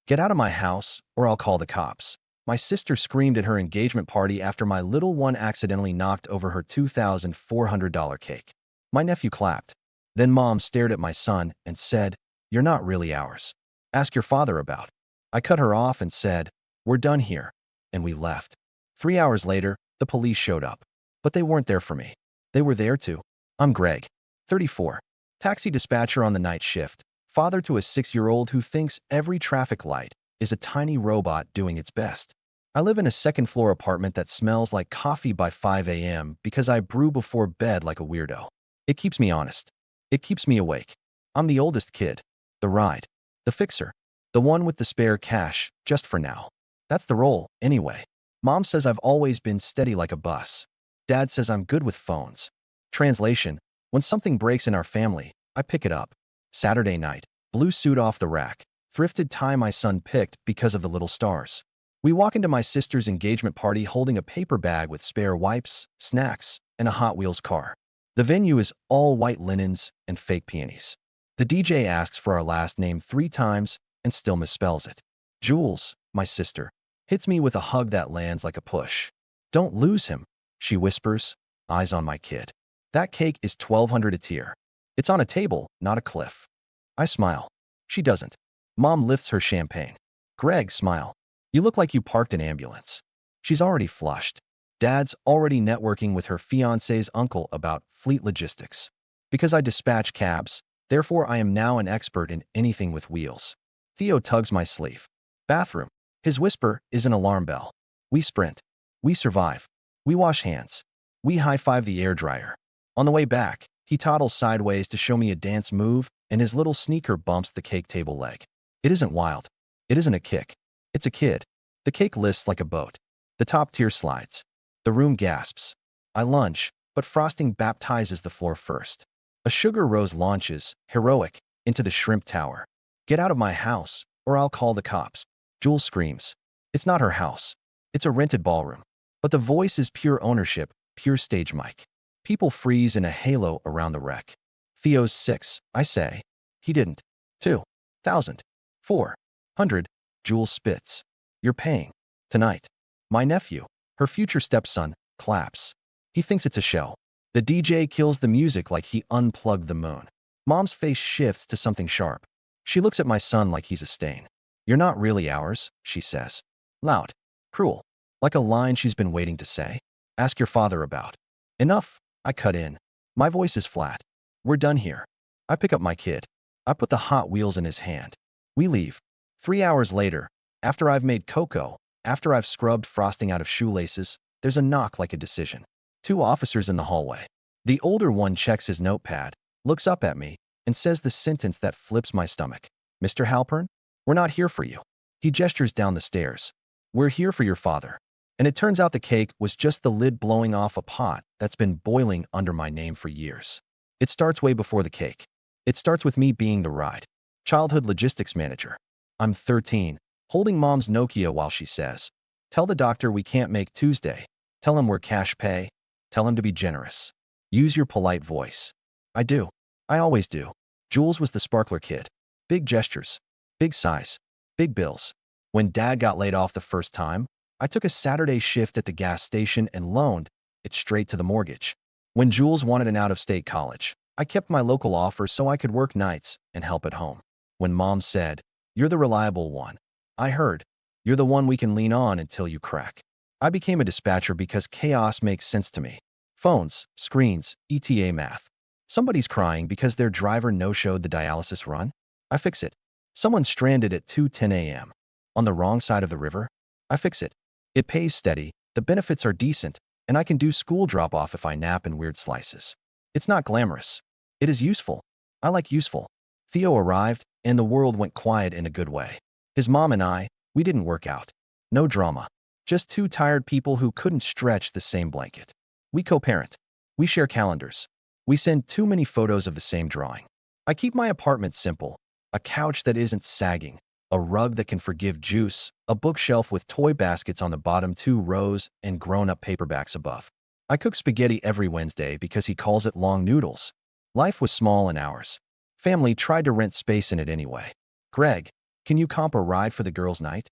Get out of my house, or I'll call the cops. My sister screamed at her engagement party after my little one accidentally knocked over her $2,400 cake. My nephew clapped. Then Mom stared at my son and said, "You're not really ours. Ask your father about." I cut her off and said, "We're done here." And we left. 3 hours later, the police showed up. But they weren't there for me. They were there to. I'm Greg, 34. Taxi dispatcher on the night shift, father to a 6-year-old who thinks every traffic light is a tiny robot doing its best. I live in a second-floor apartment that smells like coffee by 5 a.m. because I brew before bed like a weirdo. It keeps me honest. It keeps me awake. I'm the oldest kid. The ride. The fixer. The one with the spare cash, just for now. That's the role, anyway. Mom says I've always been steady like a bus. Dad says I'm good with phones. Translation: when something breaks in our family, I pick it up. Saturday night, blue suit off the rack, thrifted tie my son picked because of the little stars. We walk into my sister's engagement party holding a paper bag with spare wipes, snacks, and a Hot Wheels car. The venue is all white linens and fake peonies. The DJ asks for our last name 3 times and still misspells it. Jules, my sister, hits me with a hug that lands like a push. "Don't lose him," she whispers, eyes on my kid. "That cake is $1,200 a tier. It's on a table, not a cliff." I smile. She doesn't. Mom lifts her champagne. "Greg, smile. You look like you parked an ambulance." She's already flushed. Dad's already networking with her fiancé's uncle about fleet logistics. Because I dispatch cabs, therefore I am now an expert in anything with wheels. Theo tugs my sleeve. "Bathroom." His whisper is an alarm bell. We sprint. We survive. We wash hands. We high-five the air dryer. On the way back, he toddles sideways to show me a dance move, and his little sneaker bumps the cake table leg. It isn't wild. It isn't a kick. It's a kid. The cake lists like a boat. The top tier slides. The room gasps. I lunge, but frosting baptizes the floor first. A sugar rose launches, heroic, into the shrimp tower. "Get out of my house, or I'll call the cops." Jules screams. It's not her house. It's a rented ballroom. But the voice is pure ownership, pure stage mic. People freeze in a halo around the wreck. "Theo's 6, I say." "He didn't." 2,000. 400. Jules spits. "You're paying. Tonight." My nephew, her future stepson, claps. He thinks it's a show. The DJ kills the music like he unplugged the moon. Mom's face shifts to something sharp. She looks at my son like he's a stain. "You're not really ours," she says. Loud. Cruel. Like a line she's been waiting to say. "Ask your father about." Enough. I cut in. My voice is flat. "We're done here." I pick up my kid. I put the Hot Wheels in his hand. We leave. 3 hours later, after I've made cocoa, after I've scrubbed frosting out of shoelaces, there's a knock like a decision. 2 officers in the hallway. The older one checks his notepad, looks up at me, and says the sentence that flips my stomach. "Mr. Halpern, we're not here for you." He gestures down the stairs. "We're here for your father." And it turns out the cake was just the lid blowing off a pot that's been boiling under my name for years. It starts way before the cake. It starts with me being the ride. Childhood logistics manager. I'm 13, holding Mom's Nokia while she says, "Tell the doctor we can't make Tuesday. Tell him we're cash pay. Tell him to be generous. Use your polite voice." I do. I always do. Jules was the sparkler kid. Big gestures. Big size. Big bills. When Dad got laid off the first time, I took a Saturday shift at the gas station and loaned it straight to the mortgage. When Jules wanted an out-of-state college, I kept my local offer so I could work nights and help at home. When Mom said, "You're the reliable one," I heard, "You're the one we can lean on until you crack." I became a dispatcher because chaos makes sense to me. Phones, screens, ETA math. Somebody's crying because their driver no-showed the dialysis run. I fix it. Someone's stranded at 2:10 a.m. on the wrong side of the river. I fix it. It pays steady, the benefits are decent, and I can do school drop-off if I nap in weird slices. It's not glamorous. It is useful. I like useful. Theo arrived, and the world went quiet in a good way. His mom and I, we didn't work out. No drama. Just 2 tired people who couldn't stretch the same blanket. We co-parent. We share calendars. We send too many photos of the same drawing. I keep my apartment simple. A couch that isn't sagging. A rug that can forgive juice. A bookshelf with toy baskets on the bottom 2 rows and grown-up paperbacks above. I cook spaghetti every Wednesday because he calls it long noodles. Life was small and ours. Family tried to rent space in it anyway. Greg, Can you comp a ride for the girls' night?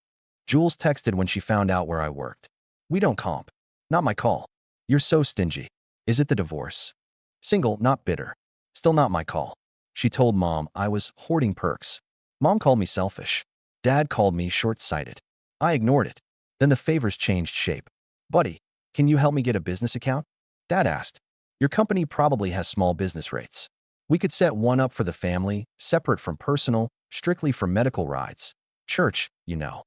Jules texted when she found out where I worked. We don't comp. Not my call. You're so stingy. Is it the divorce? Single, not bitter. Still not my call. She told Mom I was hoarding perks. Mom called me selfish. Dad called me short-sighted. I ignored it. Then the favors changed shape. Buddy, can you help me get a business account? Dad asked. Your company probably has small business rates. We could set one up for the family, separate from personal, strictly for medical rides. Church, you know.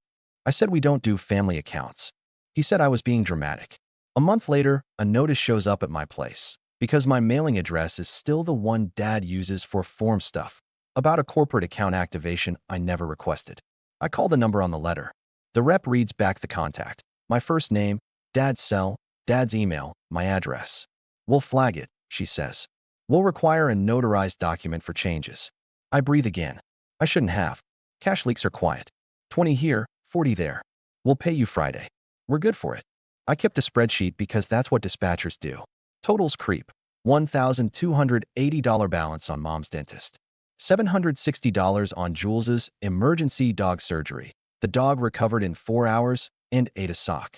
I said we don't do family accounts. He said I was being dramatic. A month later, a notice shows up at my place because my mailing address is still the one Dad uses for form stuff about a corporate account activation I never requested. I call the number on the letter. The rep reads back the contact. My first name, Dad's cell, Dad's email, my address. We'll flag it, she says. We'll require a notarized document for changes. I breathe again. I shouldn't have. Cash leaks are quiet. 20 here, 40 there. We'll pay you Friday. We're good for it. I kept a spreadsheet because that's what dispatchers do. Totals creep. $1,280 balance on Mom's dentist. $760 on Jules's emergency dog surgery. The dog recovered in 4 hours and ate a sock.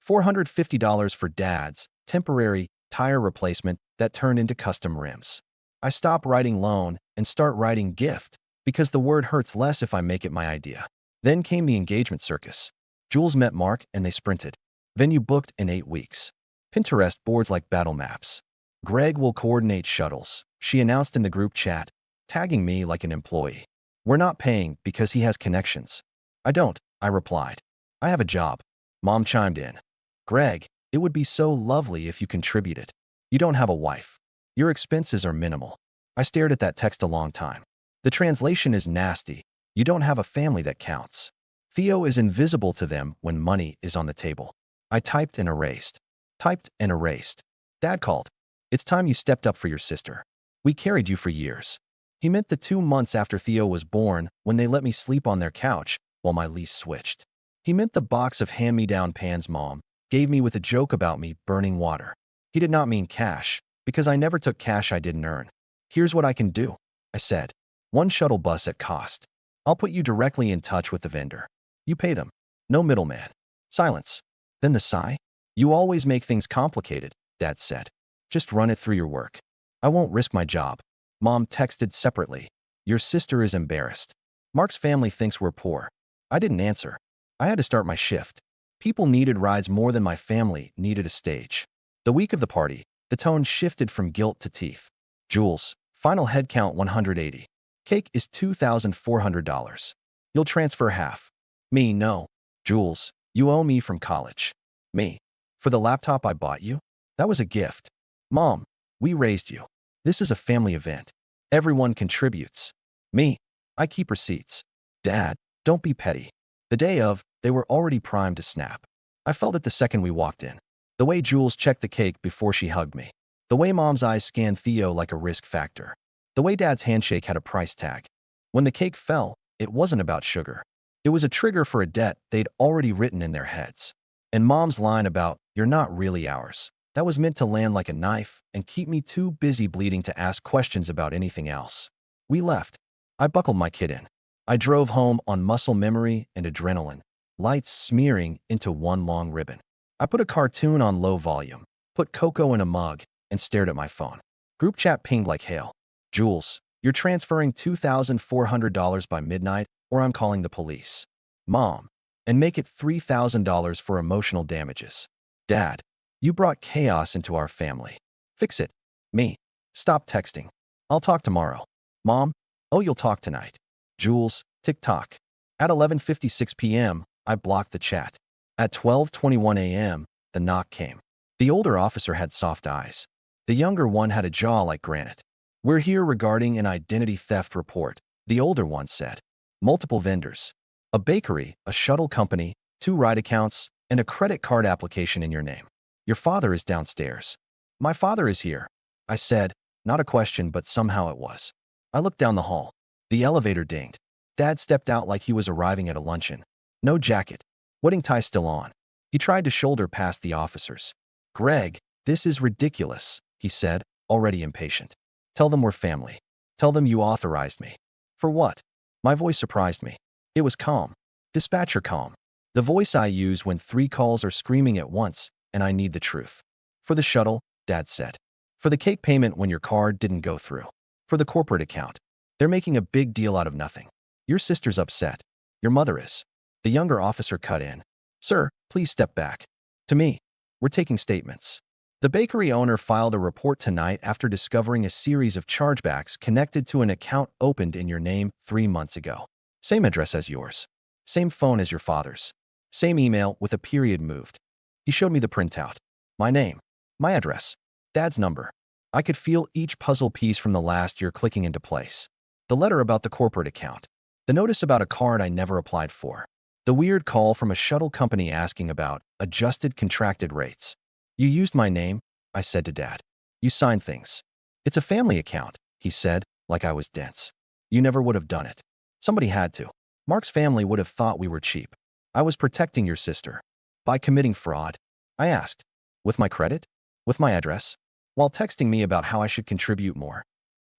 $450 for Dad's temporary tire replacement that turned into custom rims. I stop writing loan and start writing gift because the word hurts less if I make it my idea. Then came the engagement circus. Jules met Mark and they sprinted. Venue booked in 8 weeks. Pinterest boards like battle maps. Greg will coordinate shuttles, she announced in the group chat, tagging me like an employee. We're not paying because he has connections. I don't, I replied. I have a job. Mom chimed in. Greg, it would be so lovely if you contributed. You don't have a wife. Your expenses are minimal. I stared at that text a long time. The translation is nasty. You don't have a family that counts. Theo is invisible to them when money is on the table. I typed and erased. Typed and erased. Dad called. It's time you stepped up for your sister. We carried you for years. He meant the 2 months after Theo was born when they let me sleep on their couch while my lease switched. He meant the box of hand-me-down pans Mom gave me with a joke about me burning water. He did not mean cash, because I never took cash I didn't earn. Here's what I can do, I said. 1 shuttle bus at cost. I'll put you directly in touch with the vendor. You pay them. No middleman. Silence. Then the sigh. You always make things complicated, Dad said. Just run it through your work. I won't risk my job. Mom texted separately. Your sister is embarrassed. Mark's family thinks we're poor. I didn't answer. I had to start my shift. People needed rides more than my family needed a stage. The week of the party, the tone shifted from guilt to teeth. Jules, final head count 180. Cake is $2,400. You'll transfer half. Me, no. Jules, you owe me from college. Me, for the laptop I bought you? That was a gift. Mom, we raised you. This is a family event. Everyone contributes. Me, I keep receipts. Dad, don't be petty. The day of, they were already primed to snap. I felt it the second we walked in. The way Jules checked the cake before she hugged me. The way Mom's eyes scanned Theo like a risk factor. The way Dad's handshake had a price tag. When the cake fell, it wasn't about sugar. It was a trigger for a debt they'd already written in their heads. And Mom's line about, you're not really ours, that was meant to land like a knife and keep me too busy bleeding to ask questions about anything else. We left. I buckled my kid in. I drove home on muscle memory and adrenaline, lights smearing into one long ribbon. I put a cartoon on low volume, put cocoa in a mug, and stared at my phone. Group chat pinged like hail. Jules, you're transferring $2,400 by midnight, or I'm calling the police. Mom, and make it $3,000 for emotional damages. Dad, you brought chaos into our family. Fix it. Me, stop texting. I'll talk tomorrow. Mom, oh, you'll talk tonight. Jules, tick-tock. At 11:56 p.m., I blocked the chat. At 12:21 a.m., the knock came. The older officer had soft eyes. The younger one had a jaw like granite. We're here regarding an identity theft report, the older one said. Multiple vendors. A bakery, a shuttle company, 2 ride accounts, and a credit card application in your name. Your father is downstairs. My father is here, I said, not a question, but somehow it was. I looked down the hall. The elevator dinged. Dad stepped out like he was arriving at a luncheon. No jacket. Wedding tie still on. He tried to shoulder past the officers. Greg, this is ridiculous, he said, already impatient. Tell them we're family. Tell them you authorized me. For what? My voice surprised me. It was calm. Dispatcher calm. The voice I use when 3 calls are screaming at once and I need the truth. For the shuttle, Dad said. For the cake payment when your card didn't go through. For the corporate account. They're making a big deal out of nothing. Your sister's upset. Your mother is. The younger officer cut in. Sir, please step back. To me. We're taking statements. The bakery owner filed a report tonight after discovering a series of chargebacks connected to an account opened in your name 3 months ago. Same address as yours. Same phone as your father's. Same email with a period moved. He showed me the printout. My name. My address. Dad's number. I could feel each puzzle piece from the last year clicking into place. The letter about the corporate account. The notice about a card I never applied for. The weird call from a shuttle company asking about adjusted contracted rates. You used my name, I said to Dad. You signed things. It's a family account, he said, like I was dense. You never would have done it. Somebody had to. Mark's family would have thought we were cheap. I was protecting your sister. By committing fraud? I asked. With my credit? With my address? While texting me about how I should contribute more.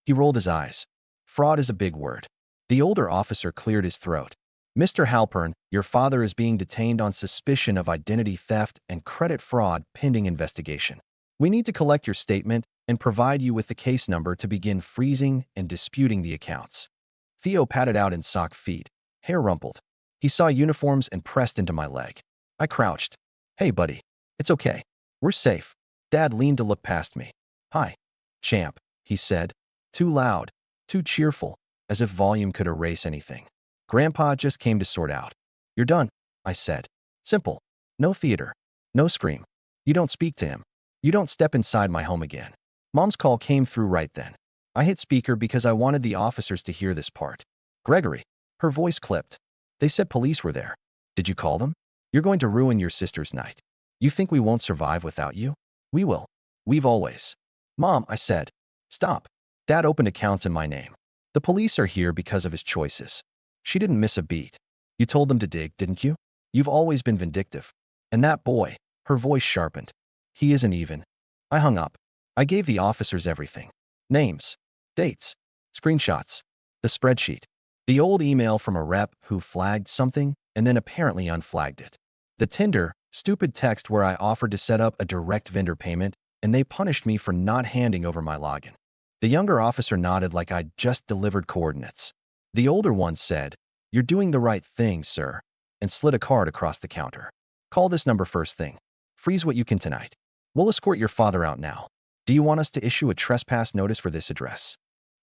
He rolled his eyes. Fraud is a big word. The older officer cleared his throat. Mr. Halpern, your father is being detained on suspicion of identity theft and credit fraud pending investigation. We need to collect your statement and provide you with the case number to begin freezing and disputing the accounts. Theo patted out in sock feet, hair rumpled. He saw uniforms and pressed into my leg. I crouched. Hey, buddy. It's okay. We're safe. Dad leaned to look past me. Hi, champ, he said. Too loud, too cheerful, as if volume could erase anything. Grandpa just came to sort out. You're done, I said. Simple. No theater. No scream. You don't speak to him. You don't step inside my home again. Mom's call came through right then. I hit speaker because I wanted the officers to hear this part. Gregory. Her voice clipped. They said police were there. Did you call them? You're going to ruin your sister's night. You think we won't survive without you? We will. We've always. Mom, I said. Stop. Dad opened accounts in my name. The police are here because of his choices. She didn't miss a beat. You told them to dig, didn't you? You've always been vindictive. And that boy, her voice sharpened. He isn't even. I hung up. I gave the officers everything. Names, dates, screenshots, the spreadsheet, the old email from a rep who flagged something and then apparently unflagged it. The Tinder, stupid text where I offered to set up a direct vendor payment and they punished me for not handing over my login. The younger officer nodded like I'd just delivered coordinates. The older one said, You're doing the right thing, sir, and slid a card across the counter. Call this number first thing. Freeze what you can tonight. We'll escort your father out now. Do you want us to issue a trespass notice for this address?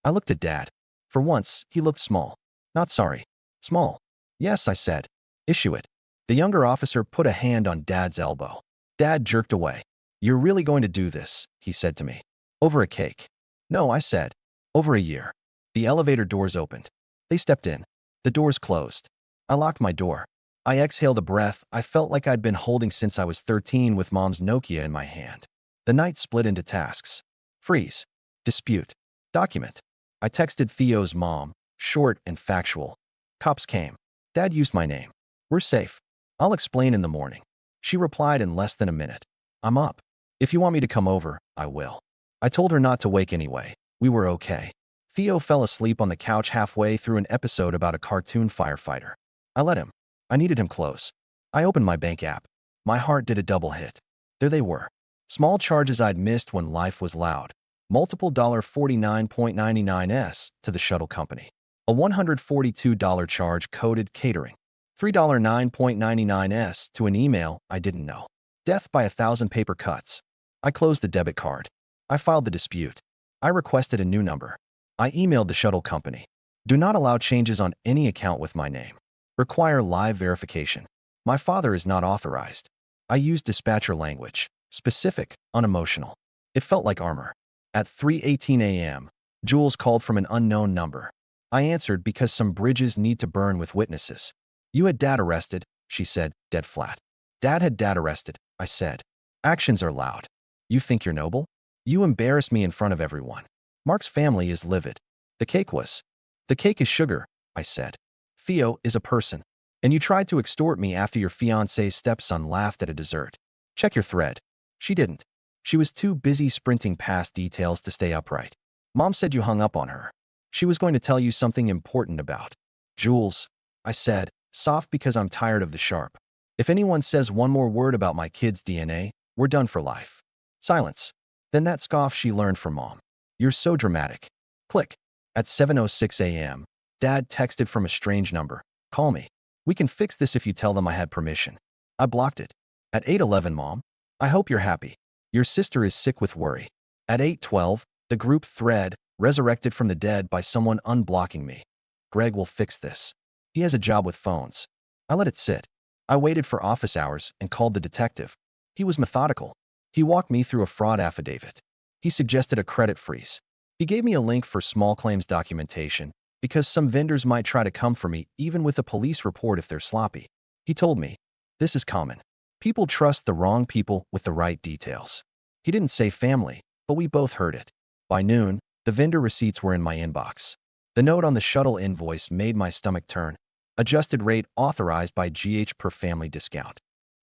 I looked at Dad. For once, he looked small. Not sorry. Small. Yes, I said. Issue it. The younger officer put a hand on Dad's elbow. Dad jerked away. You're really going to do this, he said to me. Over a cake. No, I said. Over a year. The elevator doors opened. They stepped in. The doors closed. I locked my door. I exhaled a breath I felt like I'd been holding since I was 13 with Mom's Nokia in my hand. The night split into tasks. Freeze. Dispute. Document. I texted Theo's mom, short and factual. Cops came. Dad used my name. We're safe. I'll explain in the morning. She replied in less than a minute. I'm up. If you want me to come over, I will. I told her not to wake anyway. We were okay. Theo fell asleep on the couch halfway through an episode about a cartoon firefighter. I let him. I needed him close. I opened my bank app. My heart did a double hit. There they were. Small charges I'd missed when life was loud. Multiple $49.99s to the shuttle company. A $142 charge coded catering. $3.9.99s to an email I didn't know. Death by 1,000 paper cuts. I closed the debit card. I filed the dispute. I requested a new number. I emailed the shuttle company. Do not allow changes on any account with my name. Require live verification. My father is not authorized. I used dispatcher language. Specific, unemotional. It felt like armor. At 3:18 a.m., Jules called from an unknown number. I answered because some bridges need to burn with witnesses. You had Dad arrested, she said, dead flat. Dad had Dad arrested, I said. Actions are loud. You think you're noble? You embarrass me in front of everyone. Mark's family is livid. The cake was. The cake is sugar, I said. Theo is a person. And you tried to extort me after your fiancé's stepson laughed at a dessert. Check your thread. She didn't. She was too busy sprinting past details to stay upright. Mom said you hung up on her. She was going to tell you something important about Jules. I said, soft because I'm tired of the sharp. If anyone says one more word about my kid's DNA, we're done for life. Silence. Then that scoff she learned from Mom. You're so dramatic. Click. At 7:06 a.m., Dad texted from a strange number. Call me. We can fix this if you tell them I had permission. I blocked it. At 8:11, Mom. I hope you're happy. Your sister is sick with worry. At 8:12, the group thread, resurrected from the dead by someone unblocking me. Greg will fix this. He has a job with phones. I let it sit. I waited for office hours and called the detective. He was methodical. He walked me through a fraud affidavit. He suggested a credit freeze. He gave me a link for small claims documentation because some vendors might try to come for me even with a police report if they're sloppy. He told me, this is common. People trust the wrong people with the right details. He didn't say family, but we both heard it. By noon, the vendor receipts were in my inbox. The note on the shuttle invoice made my stomach turn. Adjusted rate authorized by GH per family discount.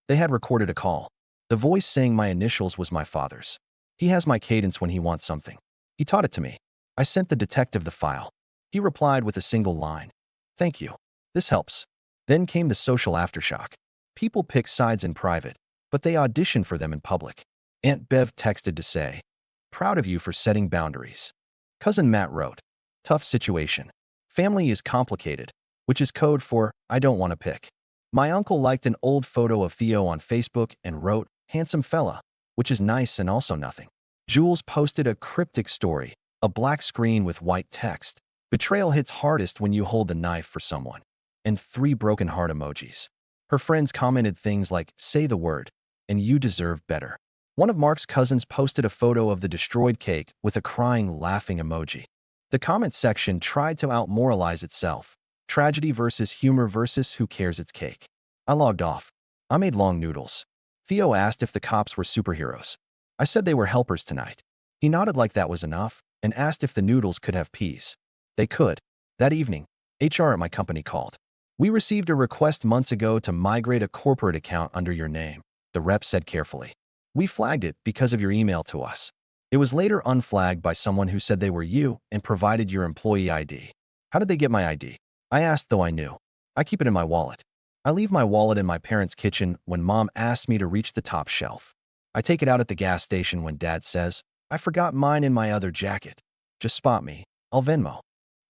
They had recorded a call. The voice saying my initials was my father's. He has my cadence when he wants something. He taught it to me. I sent the detective the file. He replied with a single line. Thank you. This helps. Then came the social aftershock. People pick sides in private, but they audition for them in public. Aunt Bev texted to say, proud of you for setting boundaries. Cousin Matt wrote, tough situation. Family is complicated, which is code for I don't want to pick. My uncle liked an old photo of Theo on Facebook and wrote, handsome fella, which is nice and also nothing. Jules posted a cryptic story, a black screen with white text. Betrayal hits hardest when you hold the knife for someone. And 3 broken heart emojis. Her friends commented things like, say the word, and you deserve better. One of Mark's cousins posted a photo of the destroyed cake with a crying, laughing emoji. The comment section tried to out-moralize itself. Tragedy versus humor versus who cares it's cake. I logged off. I made long noodles. Theo asked if the cops were superheroes. I said they were helpers tonight. He nodded like that was enough and asked if the noodles could have peas. They could. That evening, HR at my company called. We received a request months ago to migrate a corporate account under your name, the rep said carefully. We flagged it because of your email to us. It was later unflagged by someone who said they were you and provided your employee ID. How did they get my ID? I asked, though I knew. I keep it in my wallet. I leave my wallet in my parents' kitchen when Mom asks me to reach the top shelf. I take it out at the gas station when Dad says, I forgot mine in my other jacket. Just spot me. I'll Venmo.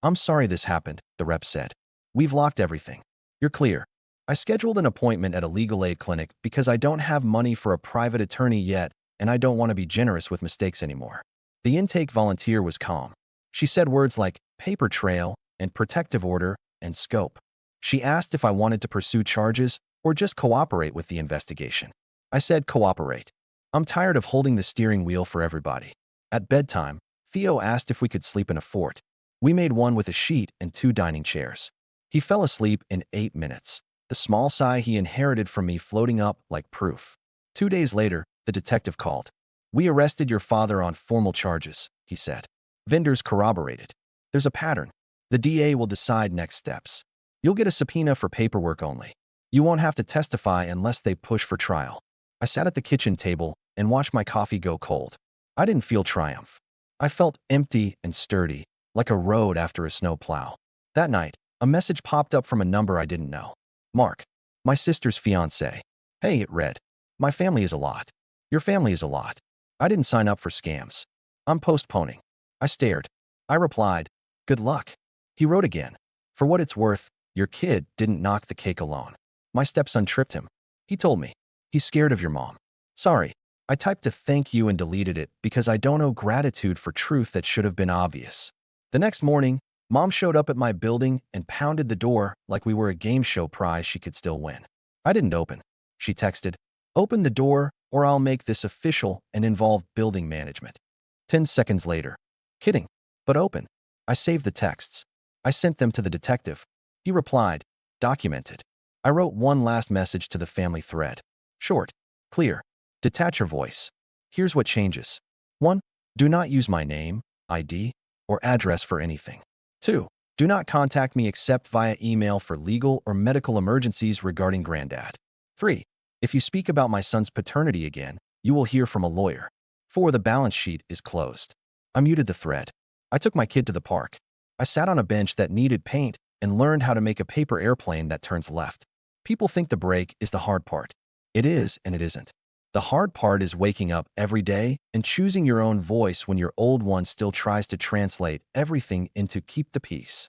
I'm sorry this happened, the rep said. We've locked everything. You're clear. I scheduled an appointment at a legal aid clinic because I don't have money for a private attorney yet and I don't want to be generous with mistakes anymore. The intake volunteer was calm. She said words like paper trail and protective order and scope. She asked if I wanted to pursue charges or just cooperate with the investigation. I said cooperate. I'm tired of holding the steering wheel for everybody. At bedtime, Theo asked if we could sleep in a fort. We made one with a sheet and 2 dining chairs. He fell asleep in 8 minutes, the small sigh he inherited from me floating up like proof. 2 days later, the detective called. We arrested your father on formal charges, he said. Vendors corroborated. There's a pattern. The DA will decide next steps. You'll get a subpoena for paperwork only. You won't have to testify unless they push for trial. I sat at the kitchen table and watched my coffee go cold. I didn't feel triumph. I felt empty and sturdy, like a road after a snow plow. That night, a message popped up from a number I didn't know. Mark, my sister's fiancé. Hey, it read. My family is a lot. Your family is a lot. I didn't sign up for scams. I'm postponing. I stared. I replied, good luck. He wrote again. For what it's worth, your kid didn't knock the cake alone. My stepson tripped him. He told me. He's scared of your mom. Sorry. I typed a thank you and deleted it because I don't owe gratitude for truth that should have been obvious. The next morning, Mom showed up at my building and pounded the door like we were a game show prize she could still win. I didn't open. She texted, open the door or I'll make this official and involve building management. 10 seconds later. Kidding, but open. I saved the texts. I sent them to the detective. He replied, documented. I wrote one last message to the family thread. Short, clear, detach your voice. Here's what changes. 1. Do not use my name, ID, or address for anything. 2. Do not contact me except via email for legal or medical emergencies regarding Granddad. 3. If you speak about my son's paternity again, you will hear from a lawyer. 4. The balance sheet is closed. I muted the thread. I took my kid to the park. I sat on a bench that needed paint and and learned how to make a paper airplane that turns left. People think the break is the hard part. It is, and it isn't. The hard part is waking up every day and choosing your own voice when your old one still tries to translate everything into keep the peace.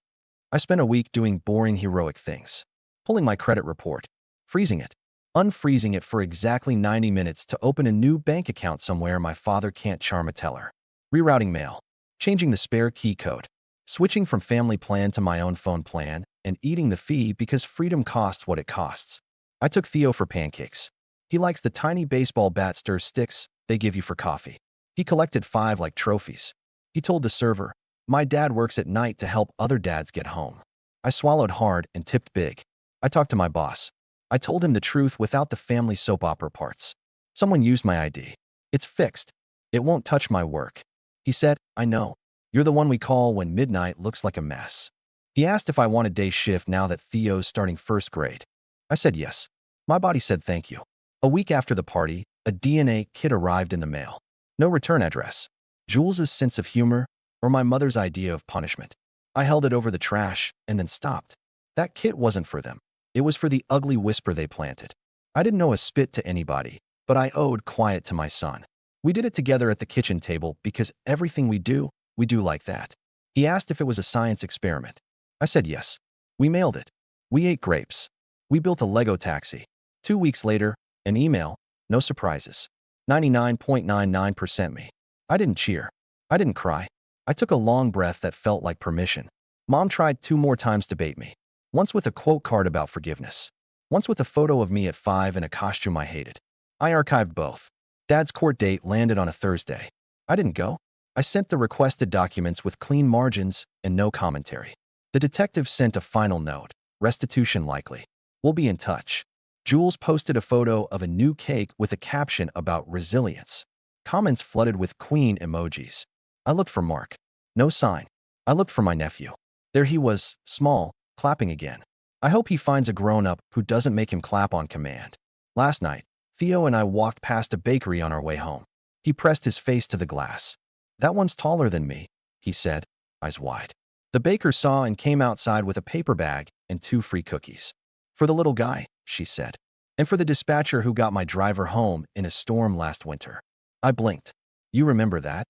I spent a week doing boring heroic things. Pulling my credit report, freezing it, unfreezing it for exactly 90 minutes to open a new bank account somewhere my father can't charm a teller, rerouting mail, changing the spare key code, switching from family plan to my own phone plan, and eating the fee because freedom costs what it costs. I took Theo for pancakes. He likes the tiny baseball bat stir sticks they give you for coffee. He collected 5 like trophies. He told the server, "My dad works at night to help other dads get home." I swallowed hard and tipped big. I talked to my boss. I told him the truth without the family soap opera parts. Someone used my ID. It's fixed. It won't touch my work. He said, "I know. You're the one we call when midnight looks like a mess." He asked if I wanted day shift now that Theo's starting first grade. I said yes. My body said thank you. A week after the party, a DNA kit arrived in the mail. No return address. Jules's sense of humor, or my mother's idea of punishment. I held it over the trash and then stopped. That kit wasn't for them. It was for the ugly whisper they planted. I didn't know a spit to anybody, but I owed quiet to my son. We did it together at the kitchen table because everything we do like that. He asked if it was a science experiment. I said yes. We mailed it. We ate grapes. We built a Lego taxi. 2 weeks later, an email, no surprises. 99.99% me. I didn't cheer. I didn't cry. I took a long breath that felt like permission. Mom tried 2 more times to bait me. Once with a quote card about forgiveness. Once with a photo of me at 5 in a costume I hated. I archived both. Dad's court date landed on a Thursday. I didn't go. I sent the requested documents with clean margins and no commentary. The detective sent a final note. Restitution likely. We'll be in touch. Jules posted a photo of a new cake with a caption about resilience. Comments flooded with queen emojis. I looked for Mark. No sign. I looked for my nephew. There he was, small, clapping again. I hope he finds a grown-up who doesn't make him clap on command. Last night, Theo and I walked past a bakery on our way home. He pressed his face to the glass. "That one's taller than me," he said, eyes wide. The baker saw and came outside with a paper bag and 2 free cookies. "For the little guy," she said. "And for the dispatcher who got my driver home in a storm last winter." I blinked. "You remember that?"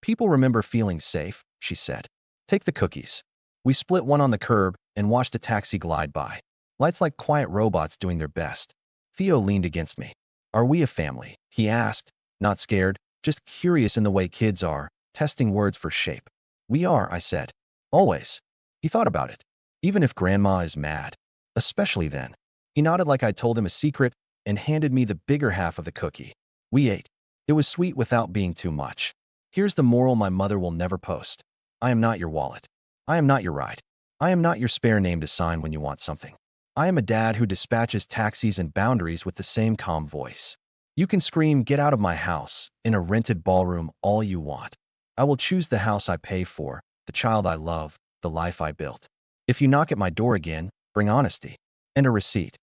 "People remember feeling safe," she said. "Take the cookies." We split one on the curb and watched a taxi glide by. Lights like quiet robots doing their best. Theo leaned against me. "Are we a family?" he asked, not scared, just curious in the way kids are, testing words for shape. "We are," I said. "Always." He thought about it. "Even if Grandma is mad." "Especially then." He nodded like I told him a secret and handed me the bigger half of the cookie. We ate. It was sweet without being too much. Here's the moral my mother will never post. I am not your wallet. I am not your ride. I am not your spare name to sign when you want something. I am a dad who dispatches taxis and boundaries with the same calm voice. You can scream, "Get out of my house," in a rented ballroom all you want. I will choose the house I pay for, the child I love, the life I built. If you knock at my door again, bring honesty and a receipt.